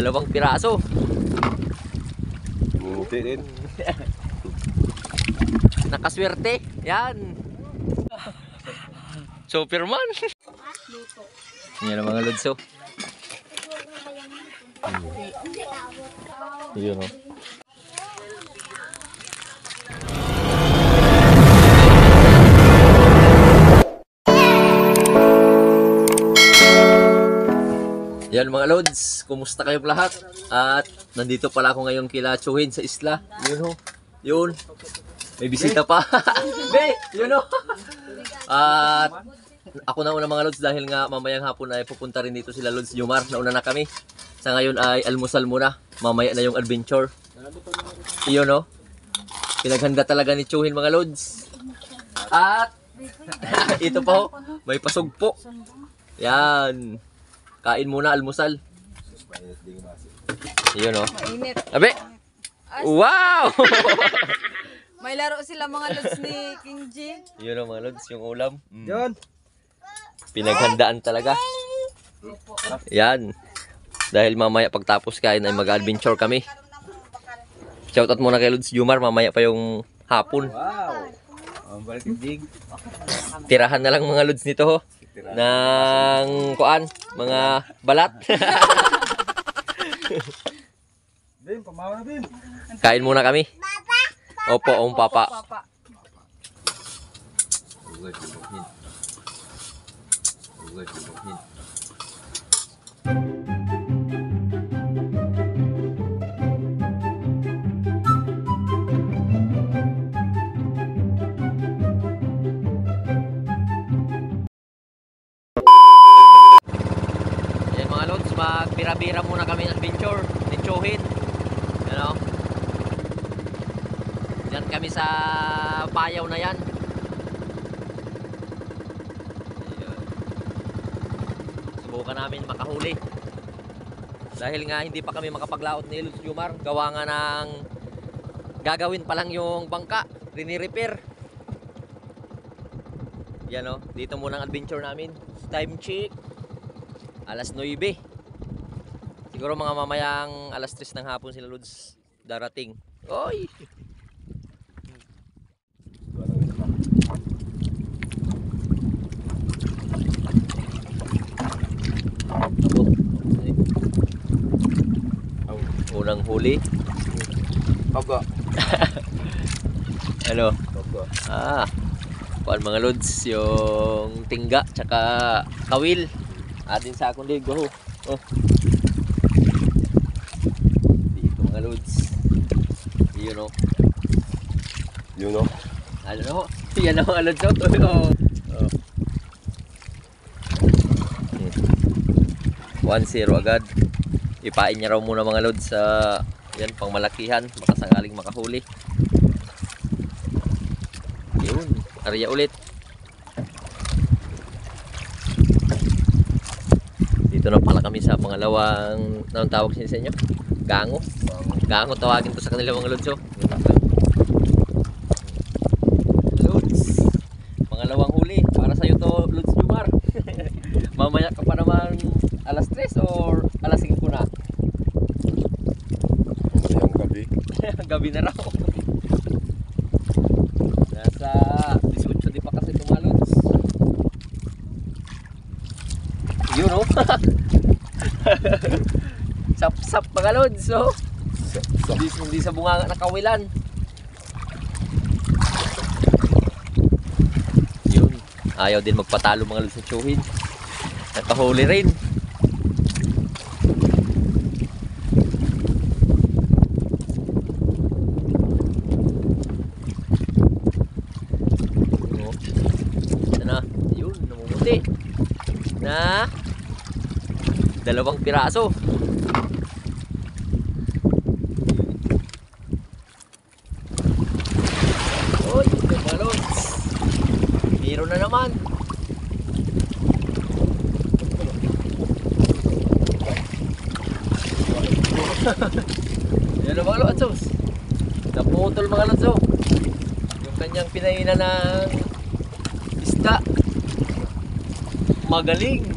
2 piraso. Buti din. Nakaswerte. Yan. Superman. Yan ang mga lodso. Yun o. Yan mga lods, kumusta kayong lahat? At nandito pala ako ngayon kila Chuhin sa isla. Yun ho. Yun. May bisita pa. Be, yun ho. At ako na una mga lods dahil nga mamayang hapon ay pupunta rin dito sila Lods Jomar. Nauna na kami. Sa ngayon ay almusal muna. Mamaya na yung adventure. Yun ho. Pinaghanda talaga ni Chuhin mga lods. At ito pa ho. May pasugpo. Yan. Kain muna, almusal. Yun o. Mainit. Abe! Wow! May laro sila mga lods ni King G. Yun o mga lods, yung ulam. Yun. Pinaghandaan talaga. Yan. Dahil mamaya pagtapos kain ay mag-adventure kami. Shoutout muna kay Lods Jomar, mamaya pa yung hapon. Wow. Ang balik dig. Tirahan na lang mga lods nito ho. Ng kuan, mga balat. Bim, pamawa na Bim. Kain muna kami. Opo, papa. Papa. Yan mga lods, magbira-bira muna kami ng adventure ni Chuhin. Ano? Yan kami sa payaw na yan. Subukan namin makahuli. Dahil nga hindi pa kami makapaglaot ni Lods Jomar. Gawa nga ng gagawin pa lang yung bangka. Rini-repair. Yan o. Dito muna ang adventure namin. Time check. Alas 9. Siguro mga mamayang alas 3 ng hapon sila Lods darating. Oy! Unang huli. Togo. Ano? Togo. Kuan mga Lods, yung tingga tsaka kawil. Atin sa akong ligo. Oh. Dito mga Lods. Yun o. Yun o. Ano no? Yan ang mga Lods. Oh. 1-0 agad. Ipain niya raw muna mga Lods sa yan, pang malakihan. Baka sakaling makahuli. Yun. Arya ulit. Dito na pala kami sa pangalawang, anong tawag siya sa inyo? Gango. Gango tawagin ko sa kanila mga Lods. Lods. Pangalawang huli. Para sa'yo to Lods Jomar. Mamaya ka pa naman alas 3 or alas 5 na? Yung gabi. Gabi na raw. Nasa 18 di pa kasi tumalons. Yun o. Sap-sap mga lods o. Hindi sa bunganga na kawilan. Yun. Ayaw din magpatalo mga lods sa Chuhin. Nakahuli rin. Na 2 piraso. Oy, mga lods. Biro na naman. Yan ang mga lods. Naputol mga lods. Yung kanyang pinainan ng isda. Magaling.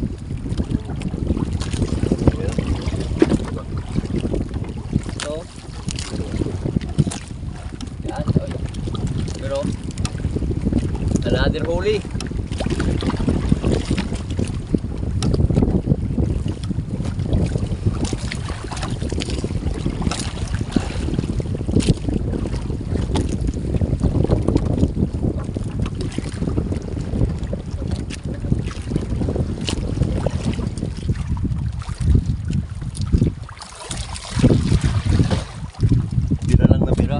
Another huli. Bira lang na bira.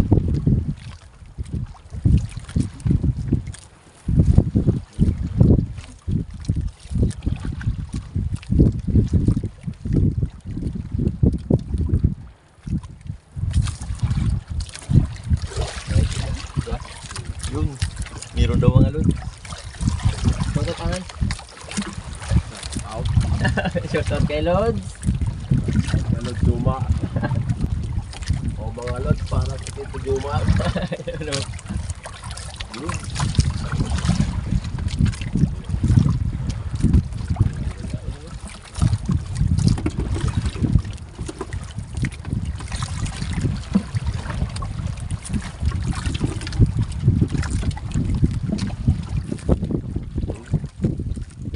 Yun, meron daw mga lod. Bakit tangan? Out. Shoutout kay Lods. Ano Juma? O mga lod para sa Tito Juma. Ano? Yun.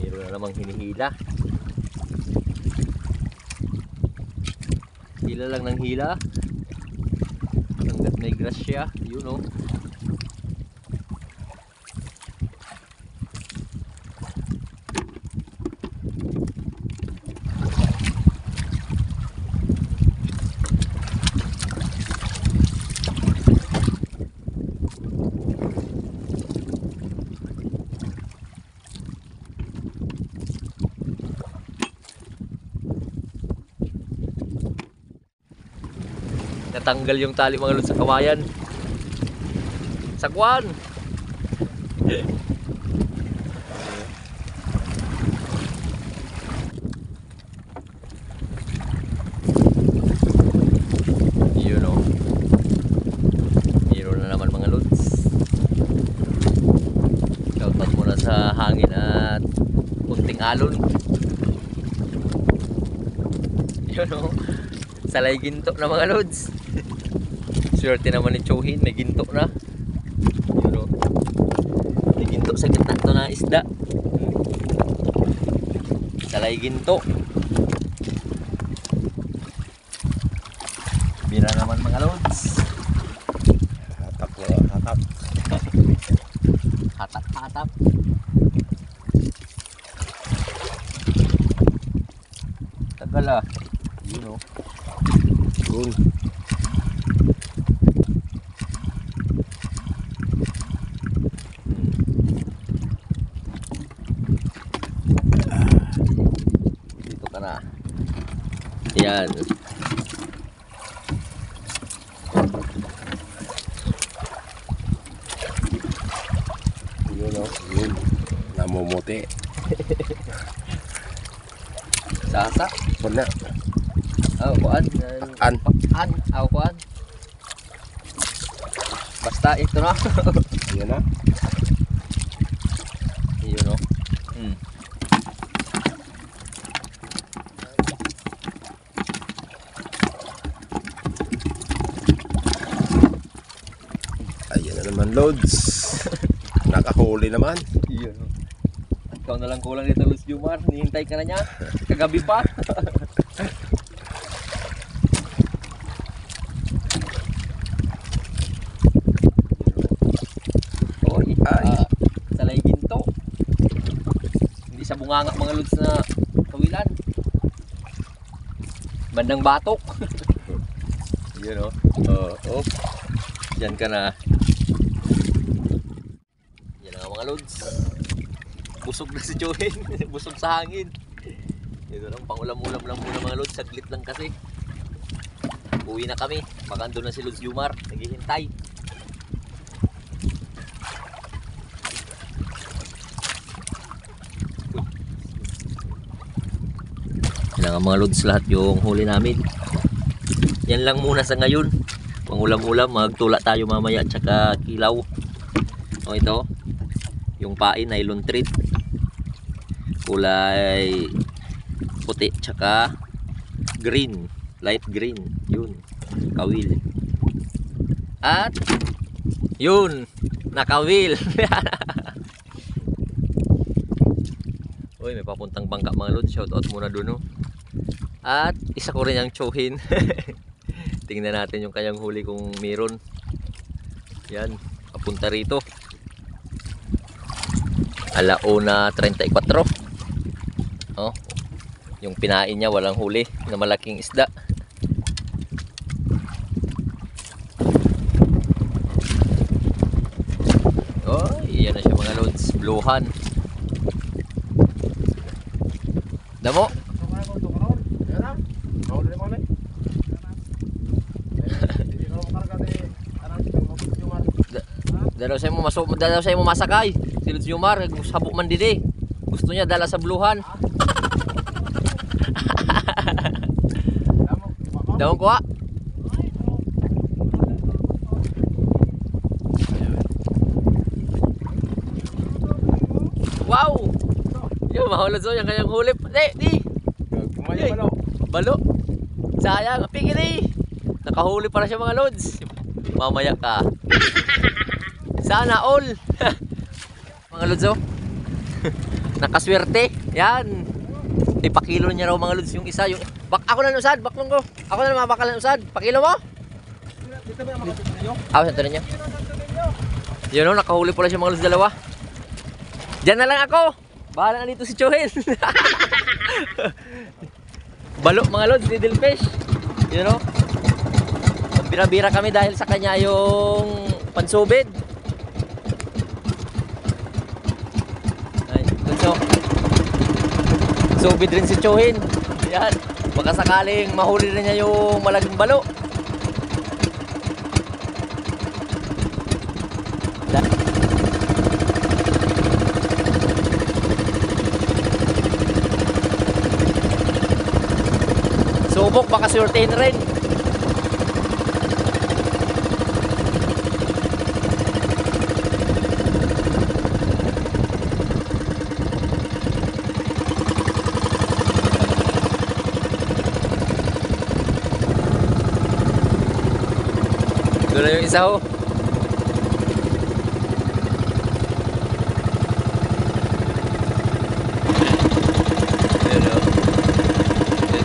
Meron na namang hinihila. Hila lang ng hila. Hanggat may grasya, yun o. Natanggal yung tali mga lod sa kawayan. Sakwan! Yun o. Meron na naman mga lods. Shoutout muna sa hangin at kunting alon. Yun o. Salay ginto na mga lods. Swerte naman ni Chohin, may ginto na. Yun o. May ginto sa gitna to na isda. Salay ginto. Bira naman mga lods. Hatap na hatap. Hatap-hatap. Tagal ah. Yun o. Yun. Dito ka na. Yan. Yun o. Yun. Namumuti. Sasa. Wala. Oh, kuan. An. An. Oh, kuan. Basta ito na. Ayan na. Yun o. Ayan na naman loads. Nakahuli naman. Yun o. Ikaw na lang kulang dito, Luz Jumar. Nihintay ka na niya. Kagabi pa. Oy, salay ginto. Hindi sa bunganga mga lods na kawilan. Bandang batok. Yun o. Oh. Diyan ka na. Yan ang mga lods. Busog na si Joey. Busog sa hangin. Ito lang, pangulam-ulam lang muna mga lods. Saglit lang kasi. Uwi na kami. Baka andun na si Lods Jumar. Naghihintay. Yan ang mga lods lahat yung huli namin. Yan lang muna sa ngayon. Pangulam-ulam. Magtula tayo mamaya. Tsaka kilaw. O ito. Yung pain, nylon thread. Kulay puti tsaka green, light green. Yun, kawil. At yun, nakawil. Uy, may papuntang bangka mga lods. Shoutout muna dun, oh. At isa ko rin ang tsuhin. Tingnan natin yung kanyang huli kung meron. Yan, papunta rito. 1:34. Oh, yung pinain niya walang huli na malaking isda. Oh, iyan na siya mga lods. Bluhan. Damo. Dalaw sa mo masakay. Si Lods Yumar, sabok man didi. Gusto niya dala sa bluhan. Dawon ko ha. Wow! Yung mahulad so yung kanyang hulip. Di! Balo. Sayang, pigil eh. Nakahuli para siya mga lods. Mamaya ka. Sana all. Mga lods oh. Nakaswerte. Yan. Ipakilo niya raw mga lods yung isa. Yung ako na usad, baklong ko. Ako na mabakal na usad. Pakilo mo? Awas na niya. Yun oh, nakahuli pala siya mga lods dalawa. Diyan na lang ako. Bahala na dito si Chohen. Balo mga lods, little fish. You know? Bira-bira kami dahil sa kanya yung pansubid. Ay, so, subid rin si Chohen. Yan. Baka sakaling mahuli rin niya yung malaking balo. Subok, baka surtein rin. Doon na yung isa ho. Ayan,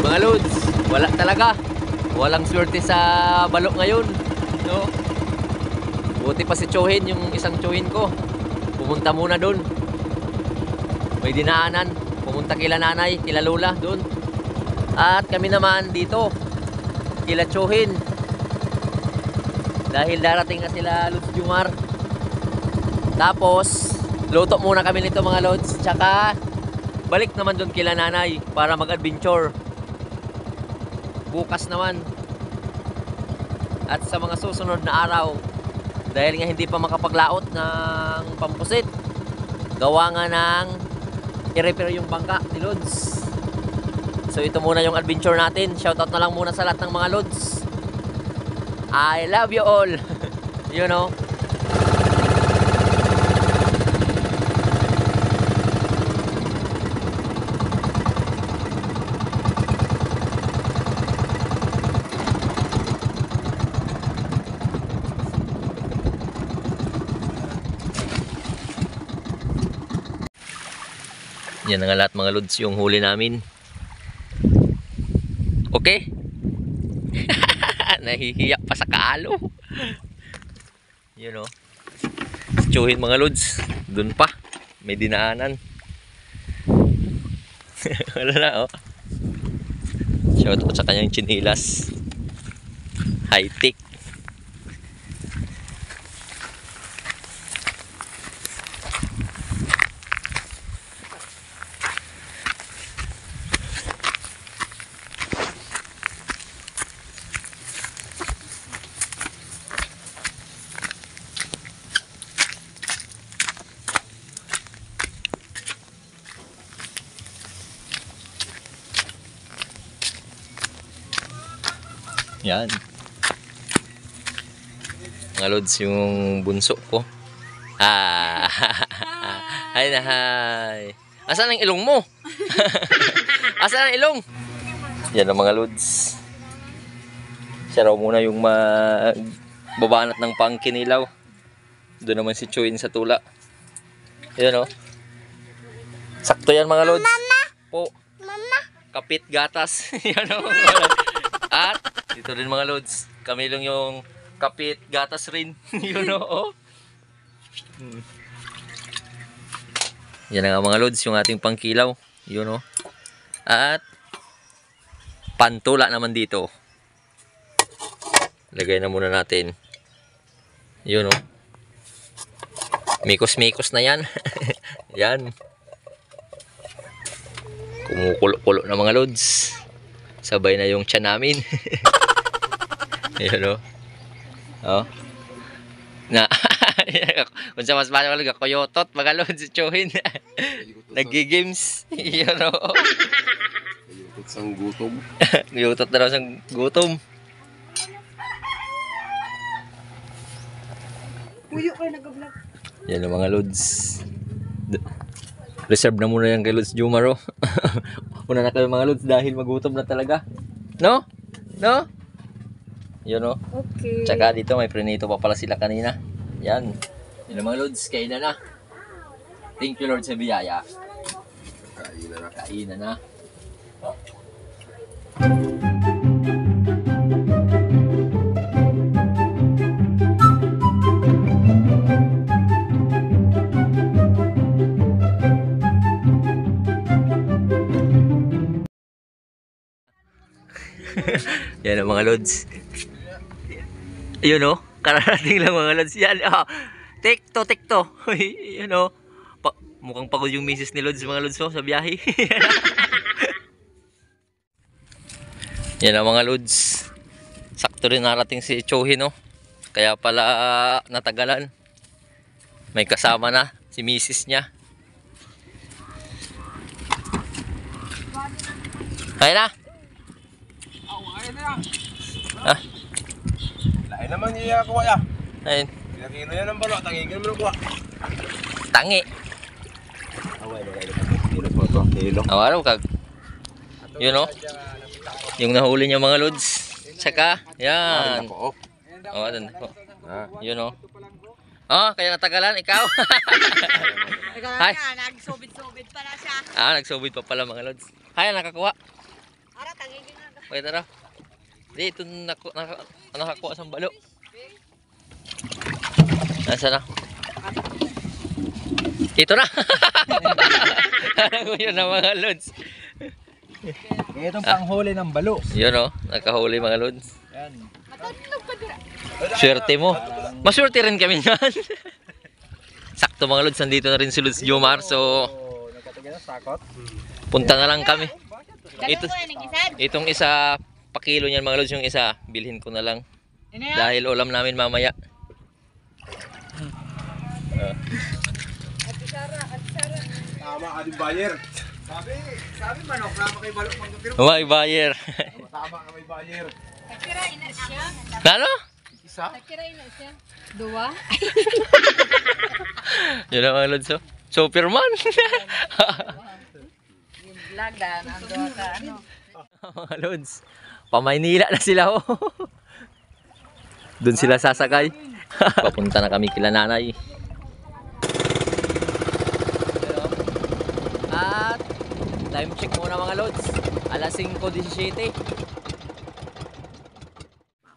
mga loads. Wala talaga. Walang swerte sa balok ngayon. No? Buti pa si Chohen, yung isang Chohen ko. Pumunta muna doon. May dinaanan. Pumunta kila nanay, kila lola doon. At kami naman dito. Kila Chohen. Dahil darating na sila Lods Jumar. Tapos, luto muna kami nito mga Lods. Tsaka, balik naman doon kila nanay para mag-adventure. Bukas naman at sa mga susunod na araw, dahil nga hindi pa makapaglaot ng pampusit, gawa nga ng i-repair yung bangka ni Lods. So ito muna yung adventure natin. Shoutout na lang muna sa lahat ng mga Lods. I love you all. You know. Yan nga lahat mga Lods yung huli namin. Okay? Nahihiya pa sa kaalo. You know. Tsuhin mga Lods. Doon pa. May dinaanan. Wala na oh. Shout out sa kanyang chinilas. High tech. Yan. Mga Lods, yung bunso ko. Hi na hi. Asan ang ilong mo? Asan ang ilong? Yan ang mga Lods. Siya raw muna yung magbabanat ng pangkinilaw. Doon naman si Chohen sa tula. Yan o. Sakto yan mga lods. Po. Kapit gatas. Yan o mga lods. At dito rin mga lods. Kami lang yung kapit gatas rin. Yun o. Yan na nga mga lods, yung ating pangkilaw. Yun o. At pantula naman dito. Lagay na muna natin. Yun o. Mikos-mikos na yan. Yan. Kumukulo-kulo na mga lods. Sabay na yung tiyan namin. Yun o. Oh. Na. Kung sa mas bala talaga, koyotot, mga lods, chuhin. Nag-games. Yun o. Yutot sang gutom. Yutot na raw sang gutom. Puyo kayo nag-vlog. Yan ang mga lods. Reserve na muna yan kay Lods Jumaro. Una na kayo mga lods dahil magutom na talaga. No? No? Yun o. Okay. Tsaka dito may prenito pa pala sila kanina. Yan. Yan ang mga lods. Kainan na. Thank you Lord sa biyaya. Kainan na. Kainan na. Yan ang mga lods. Yun o. Kararating lang mga lods. Yan. Tikto, tikto. Yan o. Mukhang pagod yung misis ni Lods mga lods sa biyahe. Yan ang mga lods. Sakto rin narating si Chohin no. Kaya pala natagalan. May kasama na si misis niya. Ayun na. Ha? Lain naman niya kuha ya. Ayun. Kinakino yan ng balo. Tangigin mo na kuha. Tangi. Away na kayo. Kilo po ito. Kilo. Araw kag. Yun no. Yung nahuli niya mga lods. Tsaka, yan. Ako. Oh, adan. Yun no. Oh, kaya natagalan ikaw. Hi. Nagsubid-subid pala siya. Nagsubid pa pala mga lods. Kaya nakakuha. Ara, tangigin na. Wait, tara. Di, ito nakakuha sa balo. Nasa na? Ito na. Alam ko yun na mga lods. Itong panghuli ng balo. Yun o, nakahuli mga lods. Yan. Swerte mo. Maswerte rin kami yan. Sakto mga lods, nandito na rin si Lods Jomar. So, Nagkatagal na sakot. punta na lang kami. Ito. Itong isa, pakilo niyan mga lods, yung isa, bilhin ko na lang. Dahil ulam namin mamaya. Tama ka din buyer. Sabi manok na kay balo pang May buyer. Tama ka may buyer. Takirain na siya. Ano? Isa. Takirain na siya. Dua. Yun ang mga lods. Superman. Vlog da. Nandun ka. Ano? Mga lods. Pamaynila na sila oh. Doon sila sasakay. Papunta na kami kila nanay. At time check muna mga lods. Alas 5:17.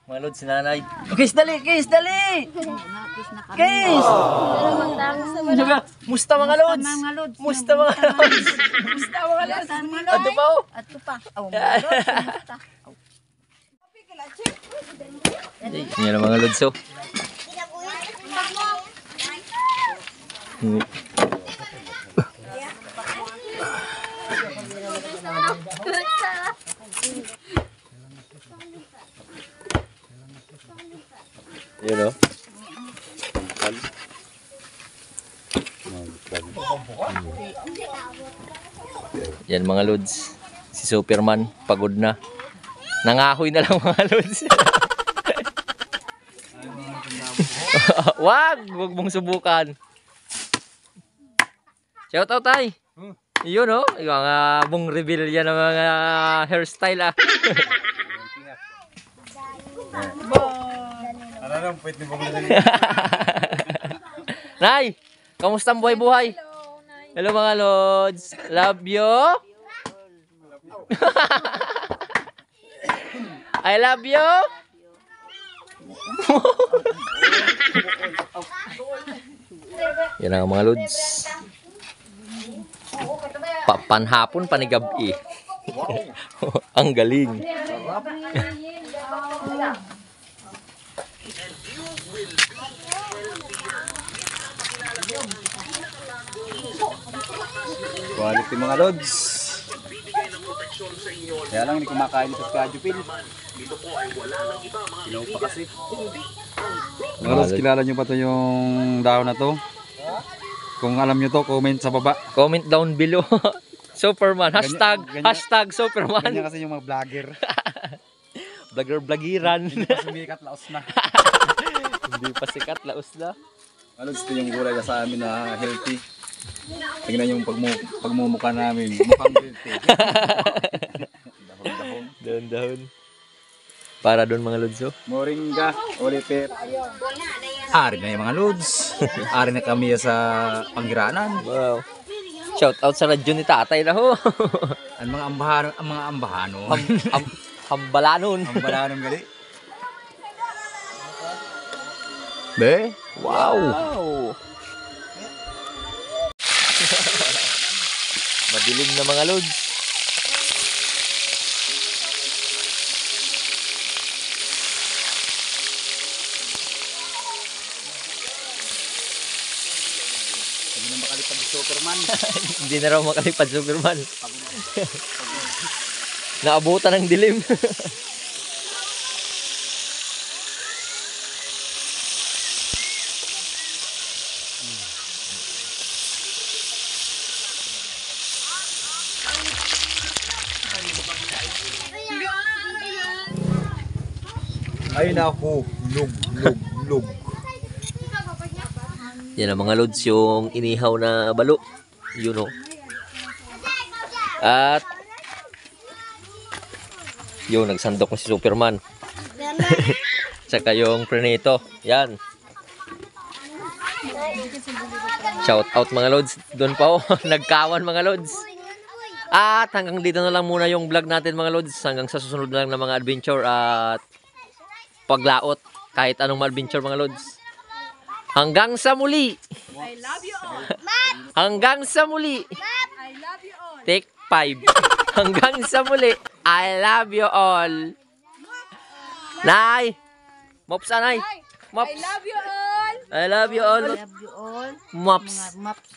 Mga lods si nanay. Kiss dali, kiss dali. Kiss. Musta mga lods? Musta mga lods? Musta mga lods? Ato pa oh. Ato pa. Yan ang mga lods oh. Yun oh. Yan mga lods. Si Superman pagod na. Nangahoy na lang mga lods. Wag mong subukan. Shout out tay. Yun oh, yung mga mong reveal yan ng mga hairstyle ah. Ano lang, pwede mo Nay, kamusta ang buhay-buhay? Hello, Nay. Hello mga lods. Love you. I love you. Yan ang mga lods. Panhapon, panigabi. Ang galing. Quality mga lods. Kaya lang hindi kumakain ito sa Kajupil. Ilaw pa kasi. Mga lods, kilala nyo ba ito yung dahon na to? Kung alam nyo to, comment sa baba. Comment down below. Superman. Hashtag, ganyan. hashtag Superman. Ganyan kasi yung mga vlogger. Vlogger-vlogiran. Sumikat laos na. Hindi pa sikat, laos na. Mga lods, ito yung gulay na sa amin na healthy. Tingnan yung pagmumukha namin. Mukhang healthy. Dahon-dahon. Daon-daon. Para doon mga lods, oh. Moringa, oliver. Ari na yung mga lods. Ari na kami sa Panggiranan. Wow. Shout out sa radyo ni tatay na ho. Ang mga ambahano. Hambalanon. Ambalanon gali. Be? Wow. Madilim na mga lods. Hindi na makalipad si Superman. Hindi na raw makalipad Superman. Naabutan ng dilim. Ay naku, lug. Yan ang mga lods, yung inihaw na balo. Yun, oh. At yun, nagsandok na si Superman. Tsaka yung prenito. Yan. Shout out mga lods. Doon pa, oh. Nagkawan mga lods. At hanggang dito na lang muna yung vlog natin mga lods. Hanggang sa susunod na lang ng mga adventure at paglaot. Kahit anong ma-adventure mga lods. Hanggang sa muli. I love you all. Hanggang sa muli. I love you all. Take 5. Hanggang sa muli. I love you all. Nay. Mops, anay. Mops. I love you all. I love you all. Love you all. Mops. Mga maps.